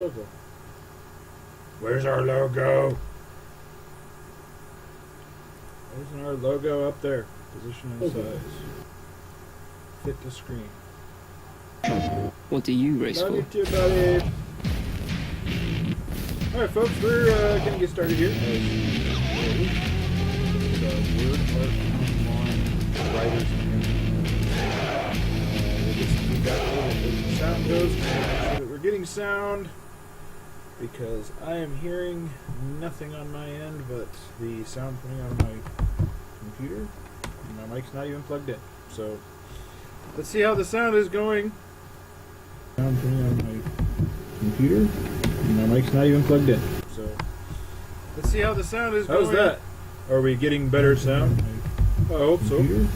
Logo. Where's our logo? Isn't our logo up there? Position and size. Fit the screen. What do you race Love for? you too, buddy. Alright, folks, we're going to get started here. Word Art Online Writers we'll get some feedback as the sound goes. Make sure that we're getting sound, because I am hearing nothing on my end but the sound coming out of my computer. And my mic's not even plugged in. So let's see how the sound is going. Sound coming out of my computer. And my mic's not even plugged in. So let's see how the sound is going. How's that? Are we getting better sound? I hope so. And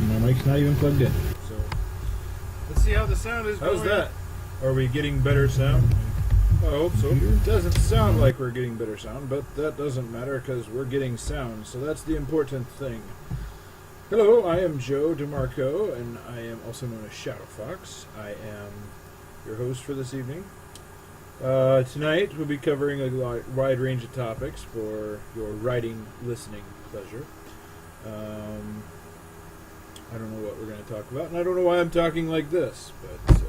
my mic's not even plugged in. So let's see how the sound is going. How's that? Are we getting better sound? I hope so. It doesn't sound like we're getting better sound, but that doesn't matter because we're getting sound, so that's the important thing. Hello, I am Joe DeMarco, and I am also known as Shadow Fox. I am your host for this evening. Tonight we'll be covering a wide range of topics for your writing, listening pleasure. I don't know what we're going to talk about, and I don't know why I'm talking like this, but I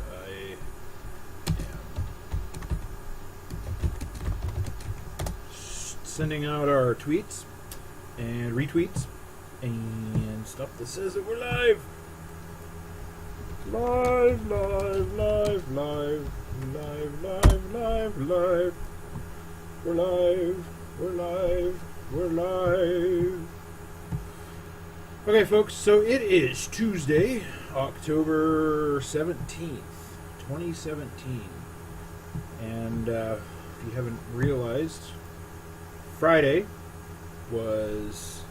sending out our tweets and retweets and stuff that says that we're live. Live, live, live, live, live, live, live, live. We're live, we're live, we're live. Okay, folks, so it is Tuesday, October 17th, 2017. And if you haven't realized, Friday was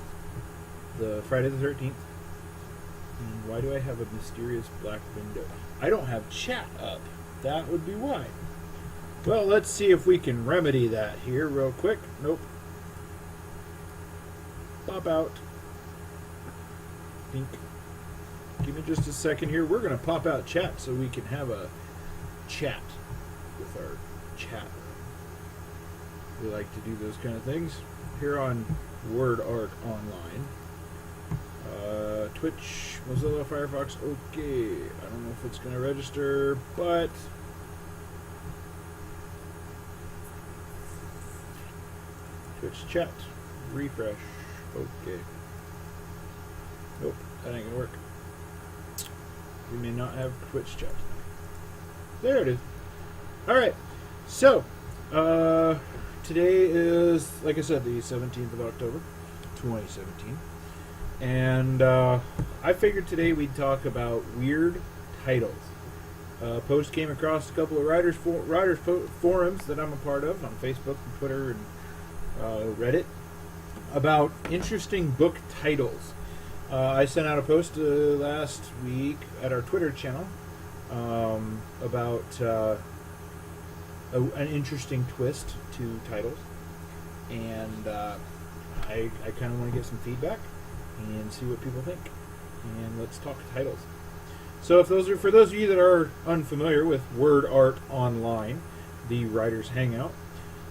the Friday the 13th. And why do I have a mysterious black window? I don't have chat up. That would be why. Well, let's see if we can remedy that here real quick. Nope. Pop out. Pink. Give me just a second here. We're going to pop out chat so we can have a chat with our chat. We like to do those kind of things here on Word Art Online. Twitch, Mozilla, Firefox, okay. I don't know if it's going to register, but Twitch chat, refresh, okay. Nope, that ain't going to work. We may not have Twitch chat. There it is. Alright, so today is, like I said, the 17th of October, 2017. And I figured today we'd talk about weird titles. Post came across a couple of writers forums that I'm a part of on Facebook and Twitter and Reddit about interesting book titles. I sent out a post last week at our Twitter channel about an interesting twist to titles, and I kind of want to get some feedback and see what people think. And let's talk titles. So for those of you that are unfamiliar with Word Art Online, the Writers Hangout,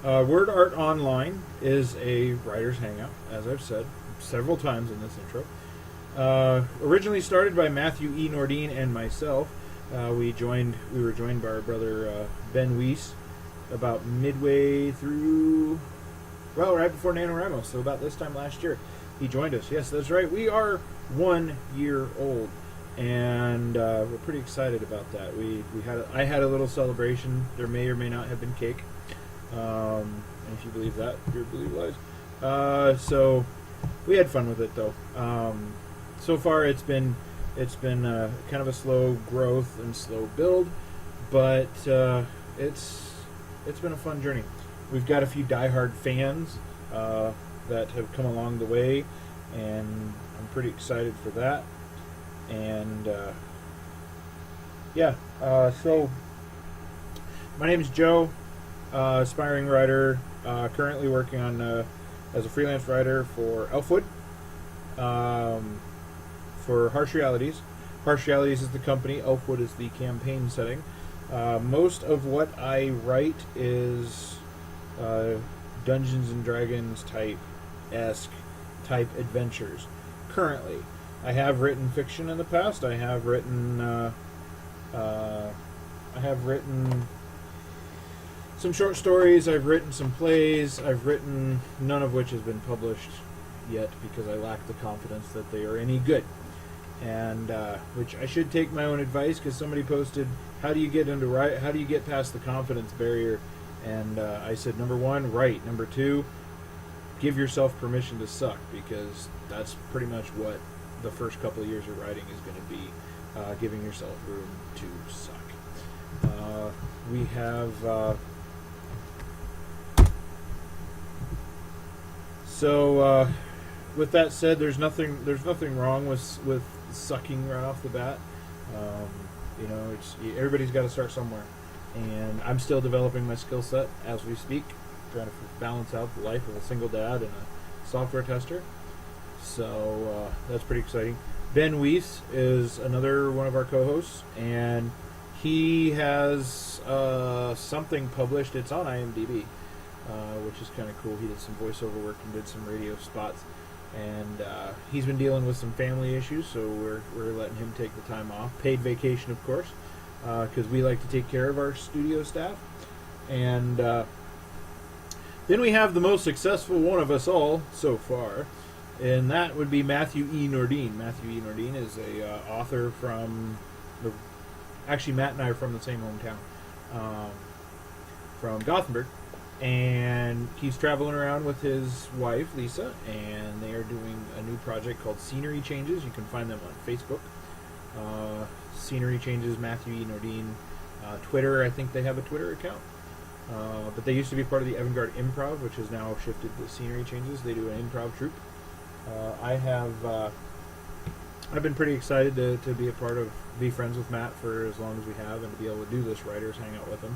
Word Art Online is a Writers Hangout, as I've said several times in this intro. Originally started by Matthew E. Nordine and myself. We were joined by our brother Ben Weiss about midway through, well, right before NaNoWriMo, so about this time last year. He joined us. Yes, that's right. We are 1 year old, and we're pretty excited about that. I had a little celebration. There may or may not have been cake. And if you believe that, you believe lies. So we had fun with it, though. So far, it's been kind of a slow growth and slow build, but it's been a fun journey. We've got a few diehard fans that have come along the way, and I'm pretty excited for that. And so my name is Joe, aspiring writer, currently working on as a freelance writer for Elfwood, for Harsh Realities. Harsh Realities is the company, Elfwood is the campaign setting. Most of what I write is Dungeons and Dragons type adventures. Currently, I have written fiction in the past. I have written some short stories. I've written some plays. I've written none of which has been published yet because I lack the confidence that they are any good. And which I should take my own advice, because somebody posted, how do you get past the confidence barrier? And I said, number one, write. Number two, give yourself permission to suck, because that's pretty much what the first couple of years of writing is going to be, giving yourself room to suck. We have with that said, there's nothing wrong with sucking right off the bat. Everybody's got to start somewhere, and I'm still developing my skill set as we speak, trying to balance out the life of a single dad and a software tester. So that's pretty exciting. Ben Weiss is another one of our co-hosts, and he has something published. It's on IMDb, which is kind of cool. He did some voiceover work and did some radio spots. And he's been dealing with some family issues, so we're letting him take the time off. Paid vacation, of course, because we like to take care of our studio staff. And then we have the most successful one of us all so far, and that would be Matthew E. Nordine. Matthew E. Nordine is a author from actually, Matt and I are from the same hometown, from Gothenburg. And he's traveling around with his wife, Lisa, and they are doing a new project called Scenery Changes. You can find them on Facebook. Scenery Changes, Matthew E. Nordine. Twitter, I think they have a Twitter account. But they used to be part of the Avant-Garde Improv, which has now shifted to Scenery Changes. They do an improv troupe. I've been pretty excited to be friends with Matt for as long as we have, and to be able to do this Writers Hangout with him.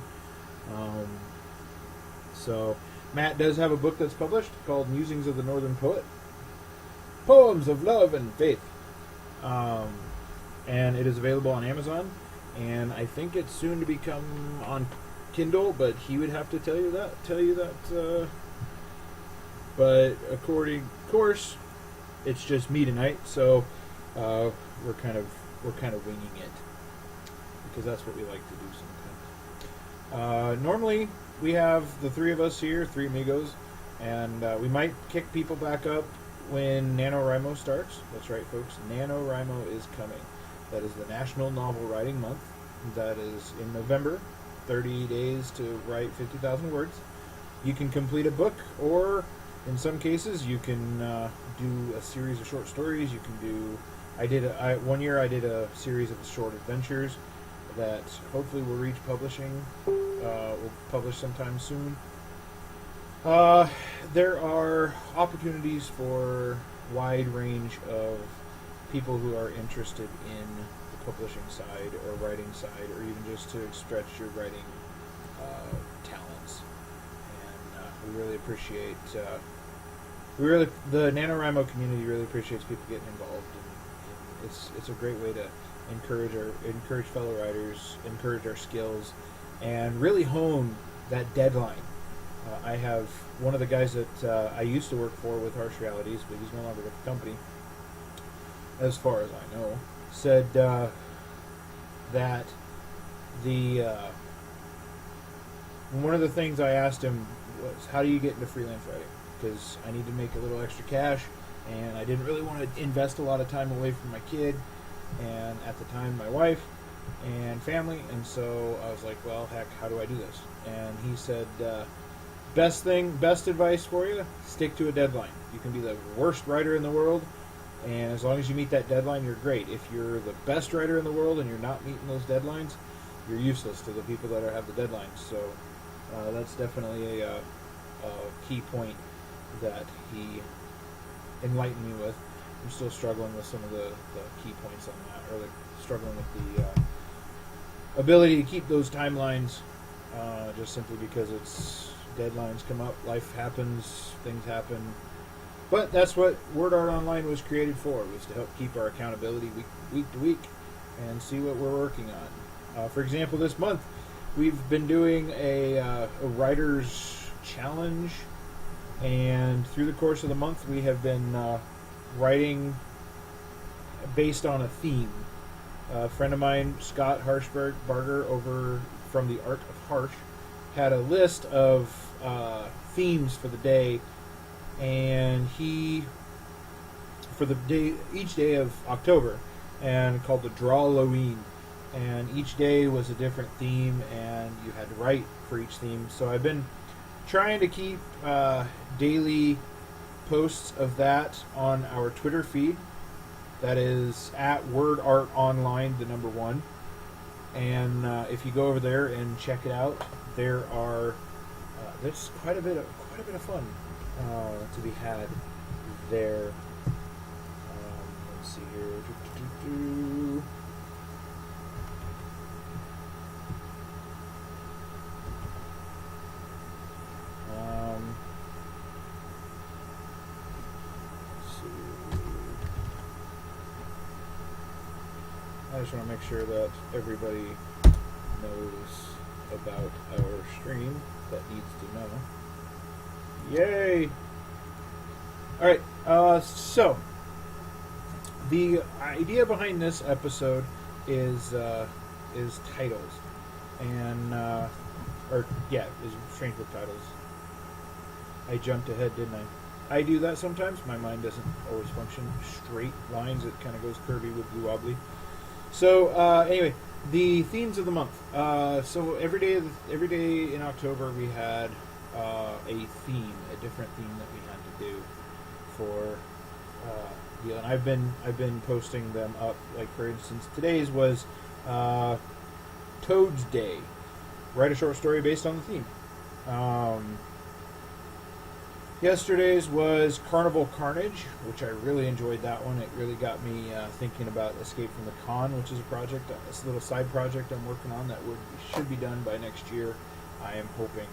So, Matt does have a book that's published called Musings of the Northern Poet. Poems of Love and Faith. And it is available on Amazon. And I think it's soon to become on Kindle, but he would have to tell you that. But of course, it's just me tonight, so we're kind of winging it, because that's what we like to do sometimes. Normally, we have the three of us here, three amigos, and we might kick people back up when NaNoWriMo starts. That's right, folks. NaNoWriMo is coming. That is the National Novel Writing Month. That is in November. 30 days to write 50,000 words. You can complete a book, or in some cases, you can do a series of short stories. You can do. One year I did a series of short adventures that hopefully will reach publishing. We'll publish sometime soon. There are opportunities for wide range of people who are interested in the publishing side or writing side, or even just to stretch your writing talents. And we really appreciate. The NaNoWriMo community really appreciates people getting involved, and it's a great way to encourage fellow writers, encourage our skills, and really hone that deadline. I have one of the guys that I used to work for with Harsh Realities, but he's no longer with the company, as far as I know, said that one of the things I asked him was, how do you get into freelance writing? Because I need to make a little extra cash, and I didn't really want to invest a lot of time away from my kid, and at the time my wife and family, and so I was like, well, heck, how do I do this? And he said, best advice for you, stick to a deadline. You can be the worst writer in the world, and as long as you meet that deadline, you're great. If you're the best writer in the world and you're not meeting those deadlines, you're useless to the people that have the deadlines. So that's definitely a key point that he enlightened me with. I'm still struggling with some of the key points on that, or struggling with the ability to keep those timelines, just simply because it's deadlines come up, life happens, things happen. But that's what Word Art Online was created for, was to help keep our accountability week to week and see what we're working on. For example, this month we've been doing a writer's challenge, and through the course of the month, we have been writing based on a theme. A friend of mine, Scott Harshbarger, over from the Art of Harsh, had a list of themes for the day, and he, for the day, each day of October, and called the Drawloween. And each day was a different theme, and you had to write for each theme. So I've been trying to keep daily posts of that on our Twitter feed. That is at Word Art Online, the number 1. And if you go over there and check it out, there's quite a bit of fun to be had there. Let's see here. I just want to make sure that everybody knows about our stream that needs to know. Yay! Alright, so the idea behind this episode is titles. And, is Strange Book titles. I jumped ahead, didn't I? I do that sometimes. My mind doesn't always function straight lines. It kind of goes curvy, wibbly wobbly. So anyway, the themes of the month. So every day in October we had a theme, a different theme that we had to do for and I've been posting them up. Like for instance, today's was Toad's Day. Write a short story based on the theme. Yesterday's was Carnival Carnage, which I really enjoyed that one. It really got me thinking about Escape from the Con, which is a little side project I'm working on that should be done by next year. I am hoping,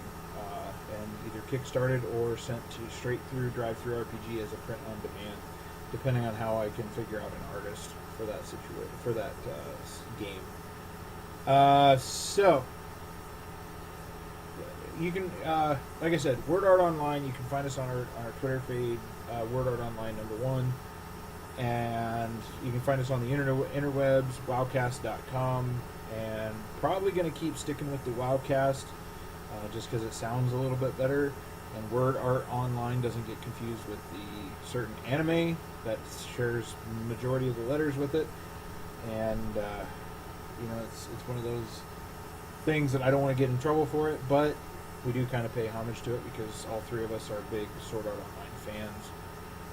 and either kickstarted or sent to straight through drive-through RPG as a print on demand, depending on how I can figure out an artist for that game. So. You can, like I said, Word Art Online. You can find us on our Twitter feed, Word Art Online number 1, and you can find us on the interwebs, waocast.com, and probably going to keep sticking with the waocast, just because it sounds a little bit better, and Word Art Online doesn't get confused with the certain anime that shares majority of the letters with it, and it's one of those things that I don't want to get in trouble for it, but we do kind of pay homage to it because all three of us are big Sword Art Online fans.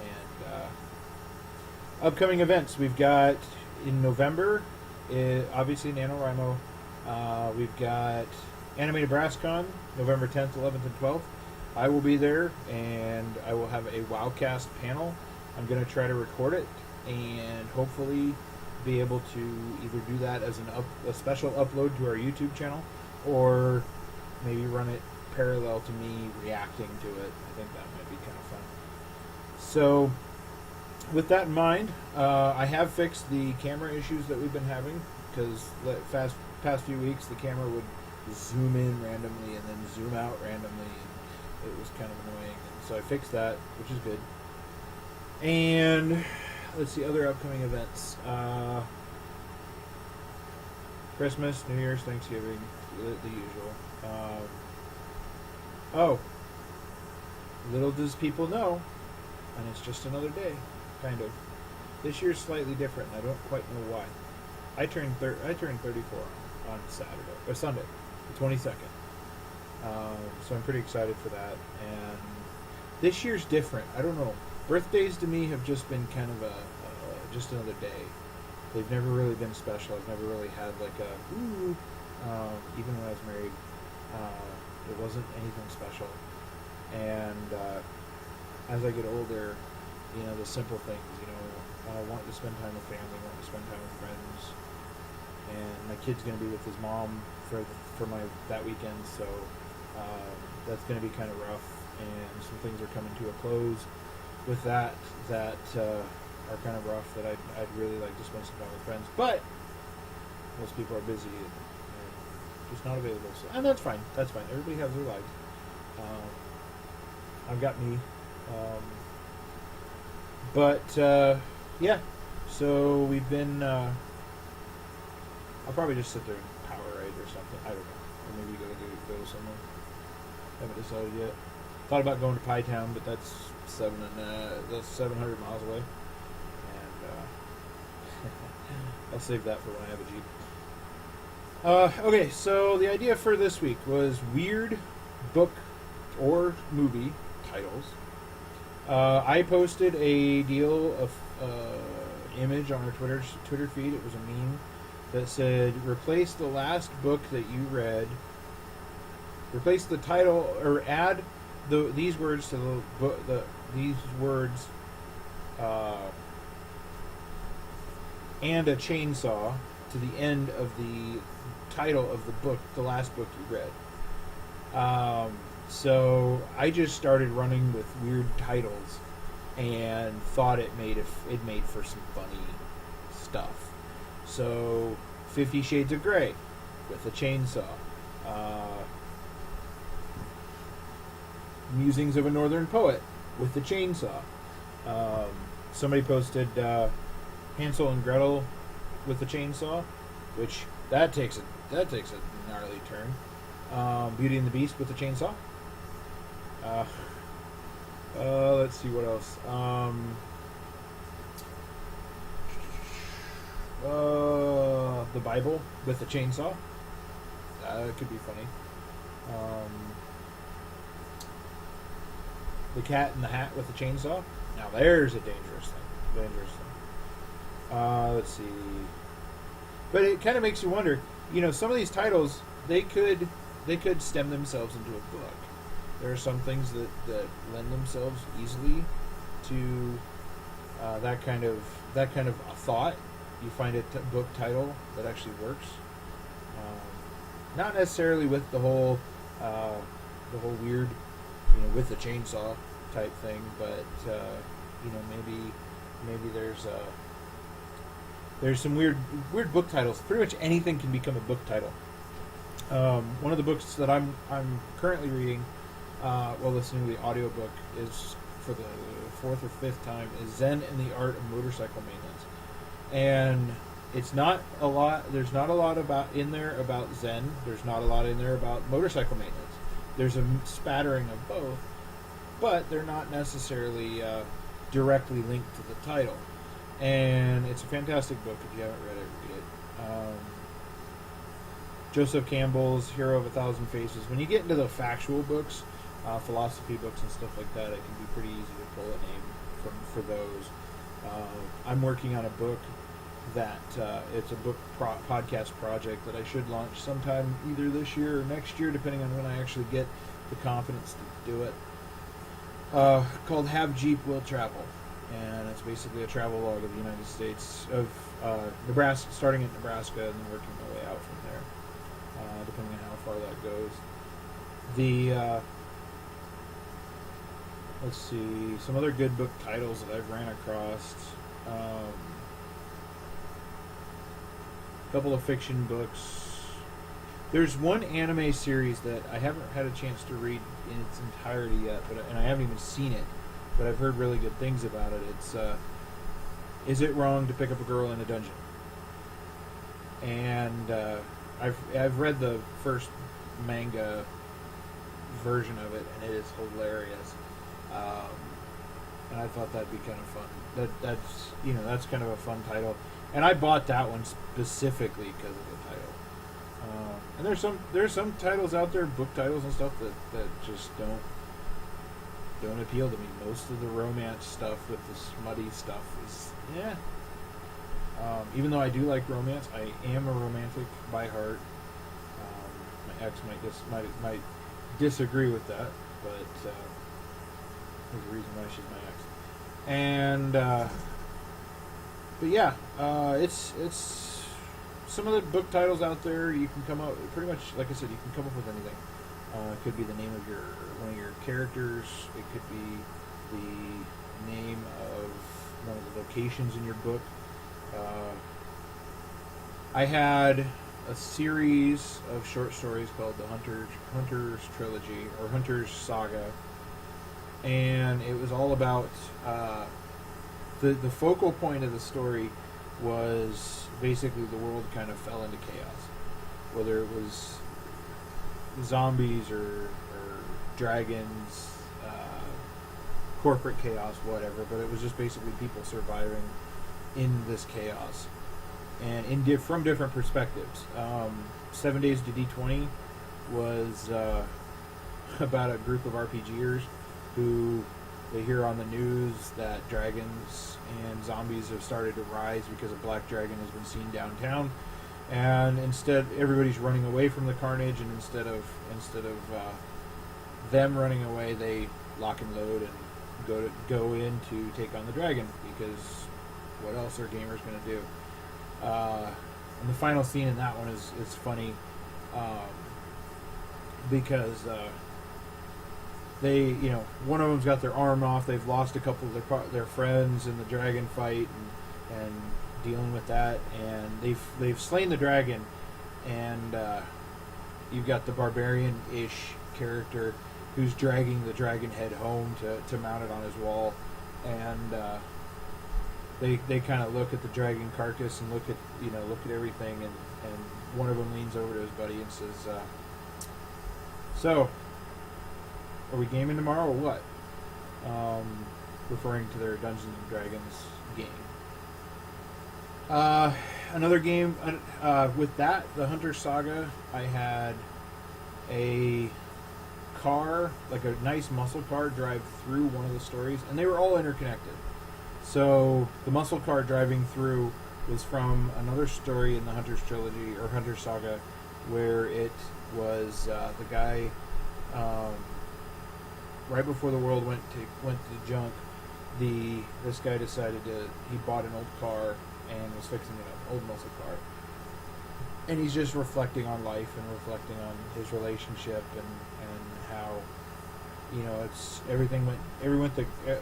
And upcoming events, we've got in November, obviously NaNoWriMo. We've got Animated BrassCon, November 10th, 11th, and 12th. I will be there, and I will have a waocast panel. I'm going to try to record it, and hopefully be able to either do that as a special upload to our YouTube channel, or maybe run it parallel to me reacting to it. I think that might be kind of fun. So, with that in mind, I have fixed the camera issues that we've been having, because past few weeks the camera would zoom in randomly and then zoom out randomly, and it was kind of annoying. And so I fixed that, which is good. And let's see, other upcoming events. Christmas, New Year's, Thanksgiving, the usual. Little does people know, and it's just another day, kind of. This year's slightly different, and I don't quite know why. I turned 34 on Sunday, the 22nd. So I'm pretty excited for that. And this year's different. I don't know. Birthdays to me have just been kind of just another day. They've never really been special. I've never really had like even when I was married, it wasn't anything special. And as I get older, the simple things, I want to spend time with family, want to spend time with friends. And my kid's going to be with his mom for that weekend, so that's going to be kind of rough. And some things are coming to a close with that are kind of rough, that I'd really like to spend some time with friends, but most people are busy, and just not available. So, and that's fine. That's fine. Everybody has their lives. I've got me. Yeah. So we've been. I'll probably just sit there and power ride or something. I don't know. Or maybe go somewhere. Haven't decided yet. Thought about going to Pie Town, but that's 700 miles away, and I'll save that for when I have a Jeep. Okay, so the idea for this week was weird book or movie titles. I posted a deal of image on our Twitter feed. It was a meme that said, "Replace the last book that you read. Replace the title or add these words to the book. These words and a chainsaw to the end of the title of the book, the last book you read." So I just started running with weird titles and thought it made for some funny stuff. So 50 Shades of Grey with a chainsaw. Musings of a Northern Poet with the chainsaw. Somebody posted Hansel and Gretel with the chainsaw, which that takes a gnarly turn. Beauty and the Beast with the chainsaw. Let's see what else. The Bible with the chainsaw. It could be funny. The Cat in the Hat with the chainsaw. Now there's a dangerous thing. Let's see. But it kind of makes you wonder. Some of these titles they could stem themselves into a book. There are some things that lend themselves easily to that kind of a thought. You find a book title that actually works. Not necessarily with the whole weird, with the chainsaw type thing, but maybe there's some weird book titles. Pretty much anything can become a book title. One of the books that I'm currently reading, listening to the audiobook, is for the fourth or fifth time, is Zen and the Art of Motorcycle Maintenance. And it's not a lot. There's not a lot in there about Zen. There's not a lot in there about motorcycle maintenance. There's a spattering of both, but they're not necessarily directly linked to the title. And it's a fantastic book. If you haven't read it, read it. Joseph Campbell's Hero of a Thousand Faces. When you get into the factual books, philosophy books and stuff like that, it can be pretty easy to pull a name for those. I'm working on a book that it's a book podcast project that I should launch sometime either this year or next year, depending on when I actually get the confidence to do it, called Have Jeep Will Travel. And it's basically a travel log of the United States, of Nebraska, starting at Nebraska and then working my way out from there, depending on how far that goes. Let's see, some other good book titles that I've ran across. A couple of fiction books. There's one anime series that I haven't had a chance to read in its entirety yet, and I haven't even seen it, but I've heard really good things about it. It's Is It Wrong to Pick Up a Girl in a Dungeon? And I've read the first manga version of it, and it is hilarious. And I thought that'd be kind of fun. That's kind of a fun title, and I bought that one specifically because of the title. And there's some titles out there, book titles and stuff that just don't appeal to me. Most of the romance stuff with the smutty stuff is even though I do like romance, I am a romantic by heart. My ex might disagree with that, but there's a reason why she's my ex. And it's some of the book titles out there. You can come up pretty much, like I said, you can come up with anything. It could be the name of one of your characters. It could be the name of one of the locations in your book. I had a series of short stories called the Hunter's Trilogy or Hunter's Saga, and it was all about the focal point of the story was basically the world kind of fell into chaos, whether it was zombies or dragons, corporate chaos, whatever. But it was just basically people surviving in this chaos, and from different perspectives. 7 Days to D20 was about a group of RPGers who they hear on the news that dragons and zombies have started to rise because a black dragon has been seen downtown, and instead everybody's running away from the carnage, and instead of them running away, they lock and load and go in to take on the dragon, because what else are gamers going to do? And the final scene in that one is funny, because they, one of them's got their arm off. They've lost a couple of their friends in the dragon fight, and dealing with that. And they've slain the dragon, and you've got the barbarian-ish character who's dragging the dragon head home to mount it on his wall, and they kind of look at the dragon carcass and look at everything, and one of them leans over to his buddy and says, "So, are we gaming tomorrow or what?" Referring to their Dungeons and Dragons game. Another game with that, the Hunter Saga, I had a car, like a nice muscle car, drive through one of the stories, and they were all interconnected. So the muscle car driving through was from another story in the Hunter's Trilogy or Hunter Saga, where it was the guy right before the world went to junk. This guy decided he bought an old car and was fixing it up, old muscle car, and he's just reflecting on life and reflecting on his relationship and how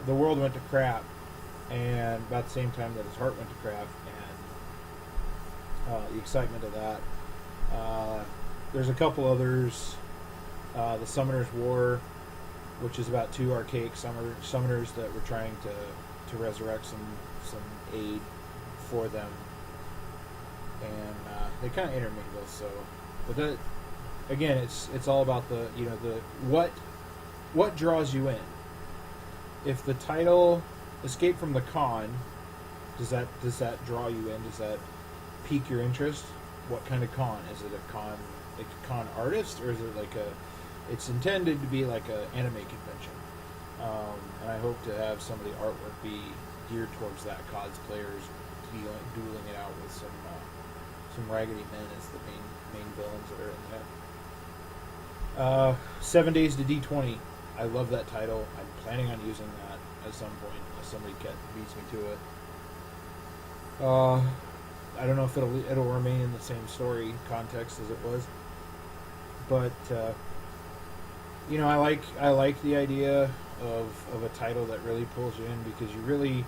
the world went to crap, and about the same time that his heart went to crap, and the excitement of that. There's a couple others. The Summoner's War, which is about two archaic summoners that were trying to resurrect some aid for them, and they kind of intermingle. So, but that again, it's all about the what draws you in. If the title Escape from the Con, does that draw you in? Does that pique your interest? What kind of con? Is it a con artist, or is it it's intended to be like an anime convention? And I hope to have some of the artwork be geared towards that. Cosplayers dueling it out with some raggedy men as the main villains that are in that. 7 Days to D20. I love that title. I'm planning on using that at some point unless somebody beats me to it. I don't know if it'll remain in the same story context as it was, but I like the idea of a title that really pulls you in, because you really.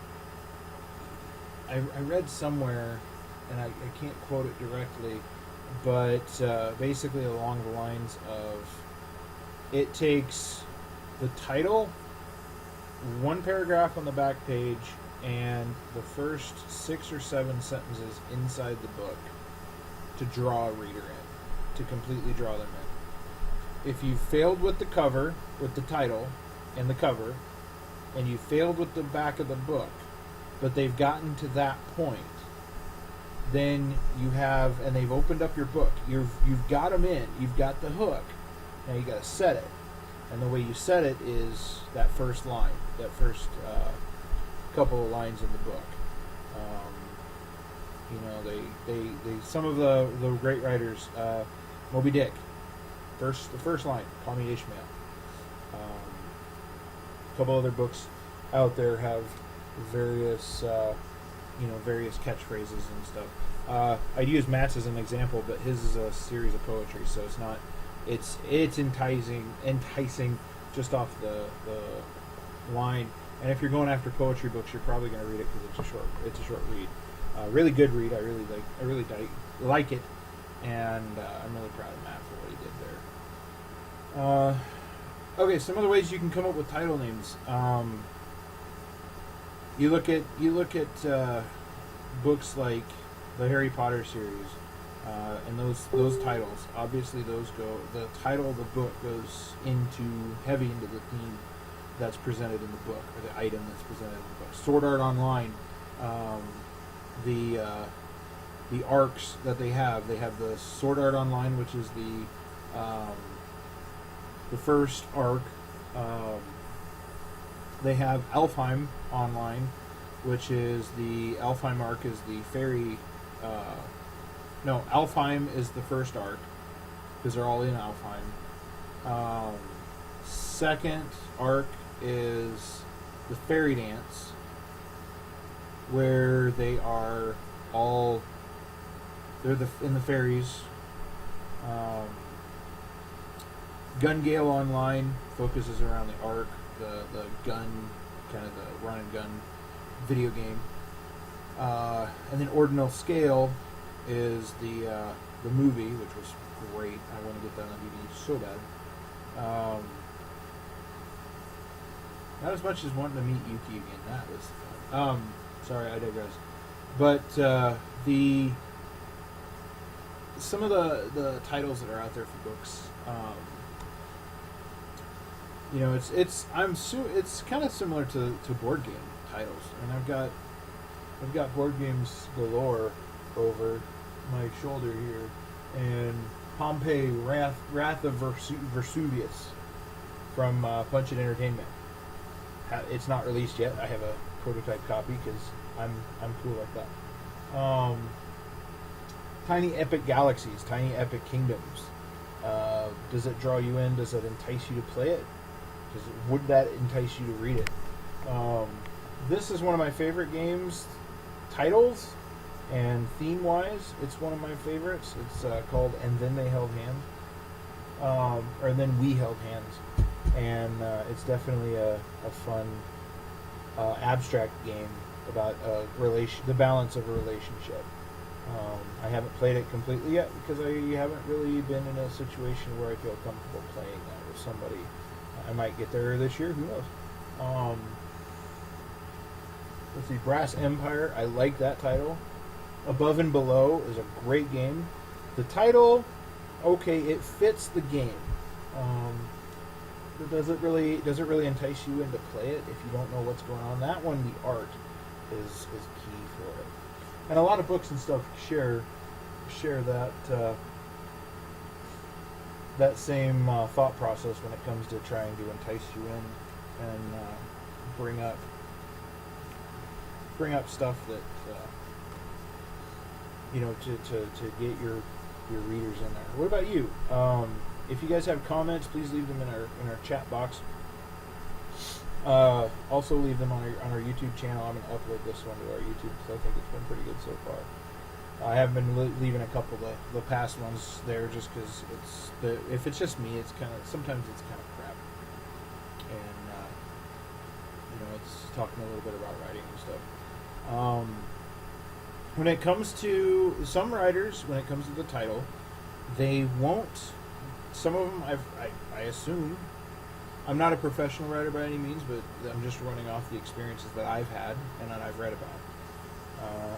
I read somewhere, and I can't quote it directly, but basically along the lines of, it takes the title, one paragraph on the back page, and the first 6 or 7 sentences inside the book to draw a reader in, to completely draw them in. If you failed with the cover, with the title and the cover, and you failed with the back of the book, but they've gotten to that point, then you have, and they've opened up your book. You've got them in. You've got the hook. Now you got to set it, and the way you set it is that first line, that first couple of lines in the book. They some of the great writers, Moby Dick, the first line, call me Ishmael. A couple other books out there have various catchphrases and stuff. I'd use Matt's as an example, but his is a series of poetry, so it's not. It's enticing just off the line. And if you're going after poetry books, you're probably going to read it because it's a short read. Really good read. I really like it. and I'm really proud of Matt for what he did there. Okay, some other ways you can come up with title names. You look at books like the Harry Potter series, and those titles. Obviously, the title of the book goes heavy into the theme that's presented in the book, or the item that's presented in the book. Sword Art Online, the arcs that they have the Sword Art Online, which is the first arc. They have Elfheim Online, which is the Elfheim arc is the fairy. No, Elfheim is the first arc because they're all in Elfheim. Second arc is the fairy dance, where they are all in the fairies. Gun Gale Online focuses around the arc, the gun, kind of the run and gun video game. And then Ordinal Scale is the movie, which was great. I want to get that on DVD so bad. Not as much as wanting to meet Yuki again. That was fun. Sorry, I digress. But some of the titles that are out there for books, it's kind of similar to board game titles, and I've got board games galore over my shoulder here, and Pompeii Wrath of Vesuvius from Punch It Entertainment. It's not released yet. I have a prototype copy because I'm cool like that. Tiny Epic Galaxies, Tiny Epic Kingdoms. Does it draw you in? Does it entice you to play it? Would that entice you to read it? This is one of my favorite games, titles and theme-wise. It's one of my favorites. It's called And Then They Held Hands, or Then We Held Hands, and it's definitely a fun abstract game about the balance of a relationship. I haven't played it completely yet because I haven't really been in a situation where I feel comfortable playing that with somebody. I might get there this year, who knows. Let's see, Brass Empire, I like that title. Above and Below is a great game. The title, okay, it fits the game. Does it really entice you in to play it if you don't know what's going on? That one, the art is key for it. And a lot of books and stuff share that same thought process when it comes to trying to entice you in and bring up stuff that to get your readers in there. What about you? If you guys have comments, please leave them in our chat box. Also leave them on our YouTube channel. I'm going to upload this one to our YouTube because I think it's been pretty good so far. I have been leaving a couple of the past ones there just because if it's just me, sometimes it's kind of crap, and it's talking a little bit about writing and stuff. When it comes to some writers, when it comes to the title, they won't. Some of them, I assume. I'm not a professional writer by any means, but I'm just running off the experiences that I've had and that I've read about.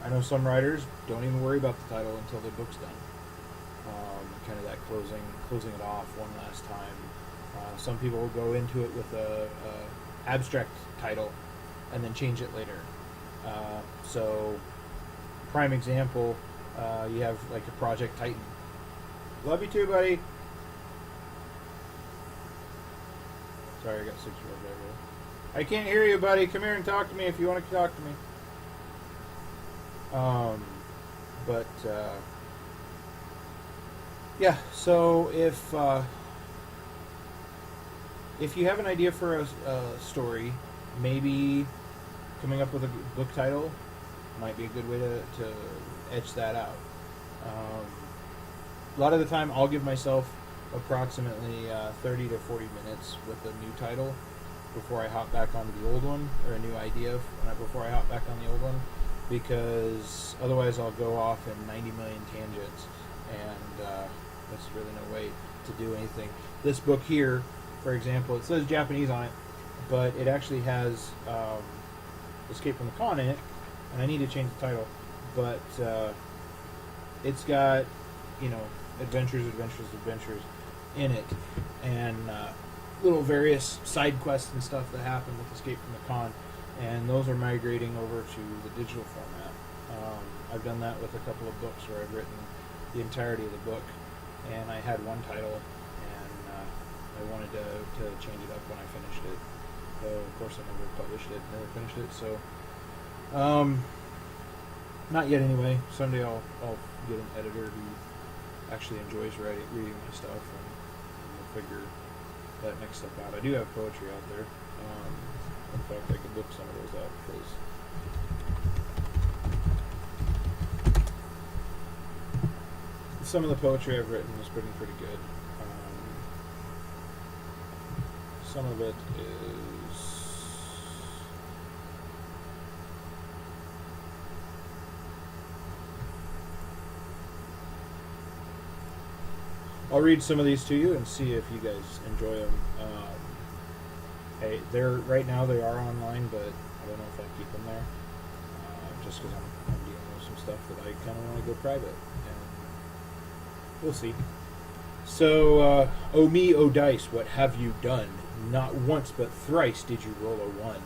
I know some writers don't even worry about the title until the book's done. Kind of that closing it off one last time. Some people will go into it with a abstract title and then change it later. So, prime example, you have like a Project Titan. Love you too, buddy. Sorry, I got 6-year-old right here. I can't hear you, buddy. Come here and talk to me if you want to talk to me. Yeah. So if you have an idea for a story, maybe coming up with a book title might be a good way to etch that out. A lot of the time, I'll give myself approximately 30 to 40 minutes with a new title before I hop back onto the old one, or a new idea before I hop back on the old one, because otherwise I'll go off in 90 million tangents and there's really no way to do anything. This book here, for example, it says Japanese on it, but it actually has Escape from the Con in it, and I need to change the title, but it's got, adventures in it, and little various side quests and stuff that happen with Escape from the Con, and those are migrating over to the digital format. I've done that with a couple of books where I've written the entirety of the book, and I had one title, and I wanted to change it up when I finished it. So, of course, I never published it, never finished it, so not yet anyway. Someday I'll get an editor who actually enjoys reading my stuff, and we'll figure that next step out. I do have poetry out there. In fact, I could look some of those out because some of the poetry I've written is pretty good. Some of it is I'll read some of these to you and see if you guys enjoy them. They're right now they are online, but I don't know if I keep them there. Just because I'm dealing with some stuff that I kind of want to go private, and we'll see. So, oh me, oh dice, what have you done? Not once but thrice did you roll a 1.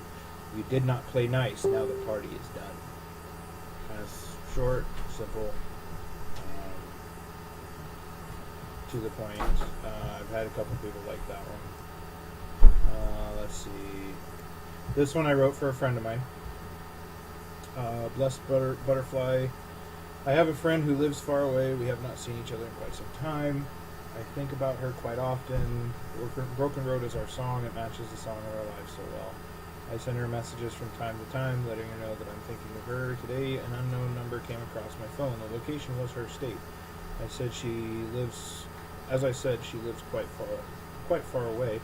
You did not play nice. Now the party is done. Kind of short, simple. To the point. I've had a couple people like that one. Let's see. This one I wrote for a friend of mine. Blessed Butterfly. I have a friend who lives far away. We have not seen each other in quite some time. I think about her quite often. Broken Road is our song. It matches the song of our lives so well. I send her messages from time to time, letting her know that I'm thinking of her. Today, an unknown number came across my phone. The location was her state. As I said, she lives quite far away.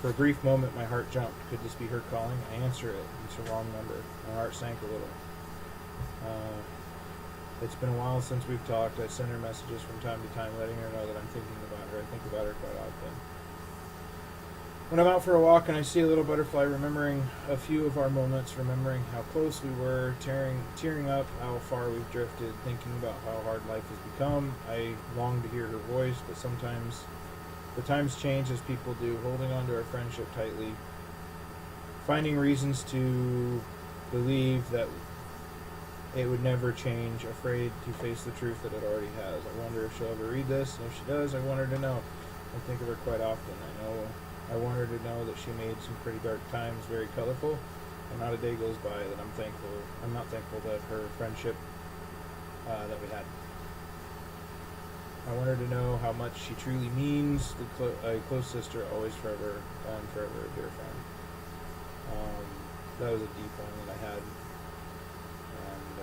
For a brief moment, my heart jumped. Could this be her calling? I answer it. It's a wrong number. My heart sank a little. It's been a while since we've talked. I send her messages from time to time, letting her know that I'm thinking about her. I think about her quite often. When I'm out for a walk and I see a little butterfly, remembering a few of our moments, remembering how close we were, tearing up how far we've drifted, thinking about how hard life has become, I long to hear her voice, but sometimes the times change as people do, holding on to our friendship tightly, finding reasons to believe that it would never change, afraid to face the truth that it already has. I wonder if she'll ever read this, and if she does, I want her to know. I think of her quite often. I want her to know that she made some pretty dark times very colorful, and not a day goes by that I'm not thankful that her friendship that we had. I want her to know how much she truly means, a close sister, always forever, and forever a dear friend. That was a deep one that I had, and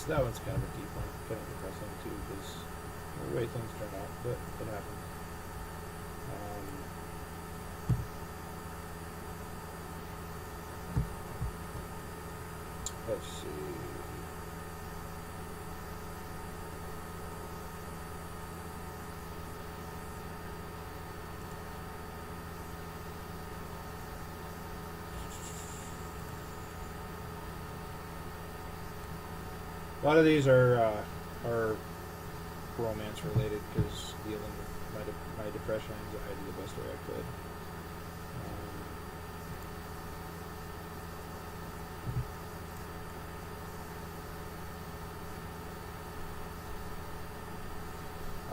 that one's kind of a deep one, kind of depressing too, because the way things turn out, but it happened. Let's see. A lot of these are romance related, because dealing with my depression and anxiety the best way I could.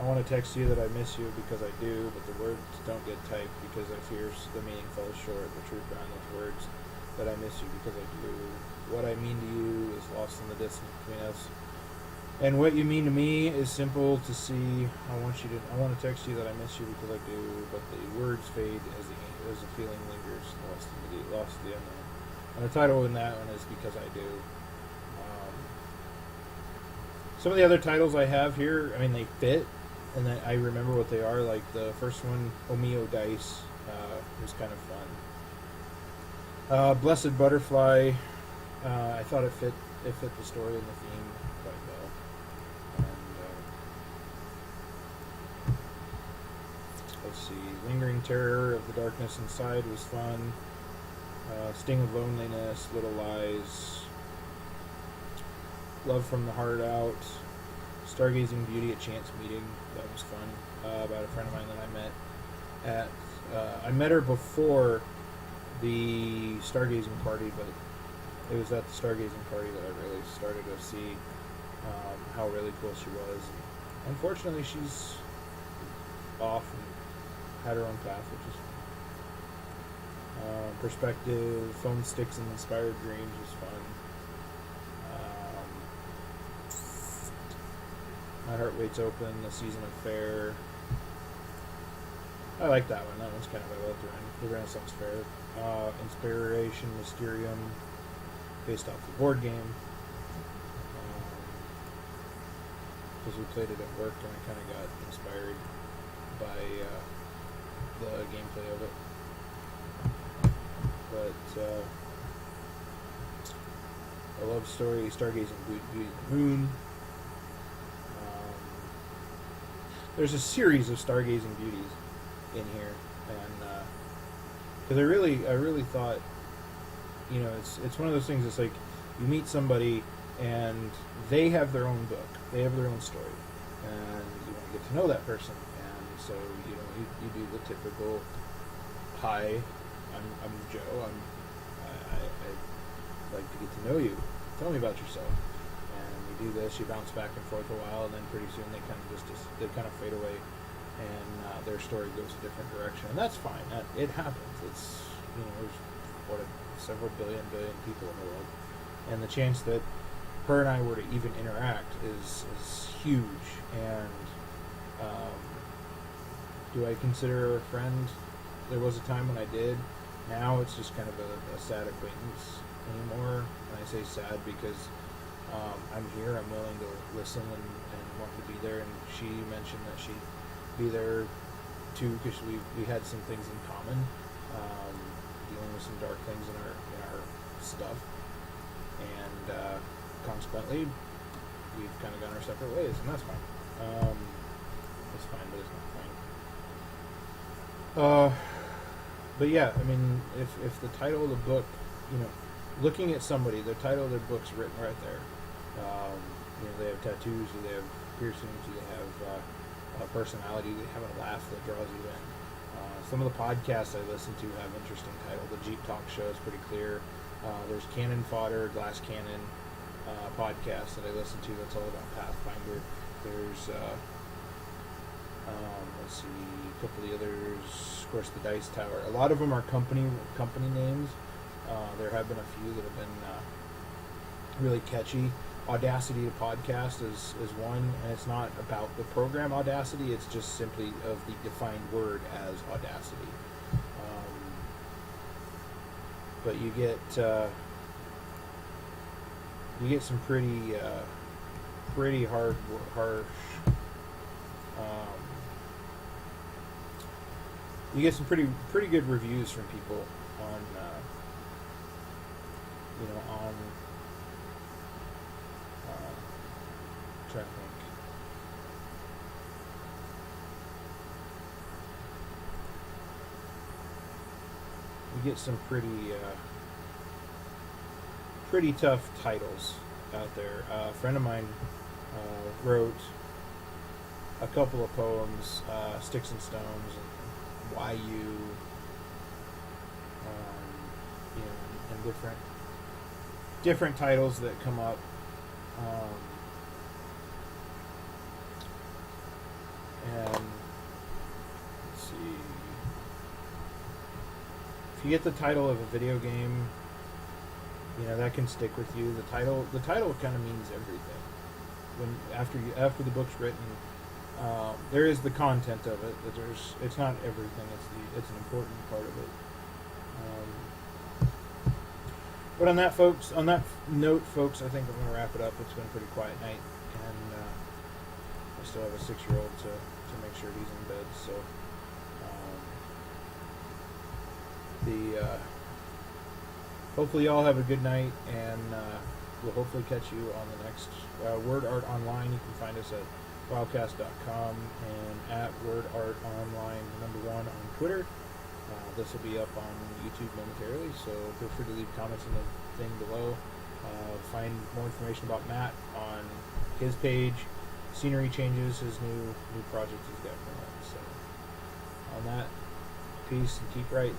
I want to text you that I miss you because I do, but the words don't get typed because I fear the meaning falls short. The truth behind those words that I miss you because I do. What I mean to you is lost in the distance between us. And what you mean to me is simple to see. I want to text you that I miss you because I do, but the words fade as the feeling lingers, lost in the unknown. And the title in that one is Because I Do. Some of the other titles I have here, I mean, they fit, and I remember what they are. Like the first one, Omeo Dice, was kind of fun. Blessed Butterfly, I thought it fit the story and the theme quite well. let's see. Lingering Terror of the Darkness Inside was fun. Sting of Loneliness, Little Lies. Love from the Heart Out. Stargazing Beauty, A Chance Meeting. That was fun. About a friend of mine that I met at. I met her before the stargazing party, but it was at the stargazing party that I really started to see how really cool she was. Unfortunately, she's off and had her own path, which is fun. Perspective, Foam Sticks and Inspired Dreams was fun. My Heart Waits Open, The Season of Fair. I like that one. That one's kind of, I love the Renaissance Fair. Inspiration, Mysterium, based off the board game. Because we played it at work and I kind of got inspired by the gameplay of it. But a love story, Stargazing Beauty and the Moon. There's a series of Stargazing Beauties in here, and because I really thought, you know, it's one of those things. It's like you meet somebody and they have their own book, they have their own story, and you want to get to know that person, and so you know you do the typical, hi, I'm Joe, I like to get to know you, tell me about yourself, and you do this, you bounce back and forth a while, and then pretty soon they kind of fade away, and their story goes a different direction, and that's fine. It happens. It's, you know, there's several billion people in the world, and the chance that her and I were to even interact is huge. And do I consider her a friend? There was a time when I did. Now it's just kind of a sad acquaintance anymore. And I say sad because I'm here, I'm willing to listen and want to be there. And she mentioned that she'd be there too because we had some things in common, dealing with some dark things in our stuff, and consequently we've kind of gone our separate ways, and that's fine. It's fine, but it's not fine. But yeah, I mean, if the title of the book, you know, looking at somebody, the title of their book's written right there. You know, they have tattoos, do they have piercings, do they have a personality, do they have a laugh that draws you in. Some of the podcasts I listen to have interesting titles. The Jeep Talk Show is pretty clear. There's Cannon Fodder, Glass Cannon podcast that I listen to that's all about Pathfinder. There's let's see, a couple of the others. Of course, the Dice Tower. A lot of them are company names. There have been a few that have been really catchy. Audacity to Podcast is one, and it's not about the program Audacity, it's just simply of the defined word as Audacity. But you get some pretty harsh. You get some pretty good reviews from people on trying to think. You get some pretty tough titles out there. A friend of mine wrote a couple of poems, Sticks and Stones and Why You, you know, and different titles that come up. And let's see, if you get the title of a video game, you know, that can stick with you. The title kind of means everything. When after the book's written, there is the content of it. But it's not everything. It's an important part of it. But on that note, folks, I think I'm going to wrap it up. It's been a pretty quiet night, and I still have a 6-year-old to make sure he's in bed. So hopefully y'all have a good night, and we'll hopefully catch you on the next Word Art Online. You can find us at waocast.com, and at WordArtOnline, #1 on Twitter. This will be up on YouTube momentarily, so feel free to leave comments in the thing below. Find more information about Matt on his page, scenery changes, his new project he's got going on. So, on that, peace and keep writing.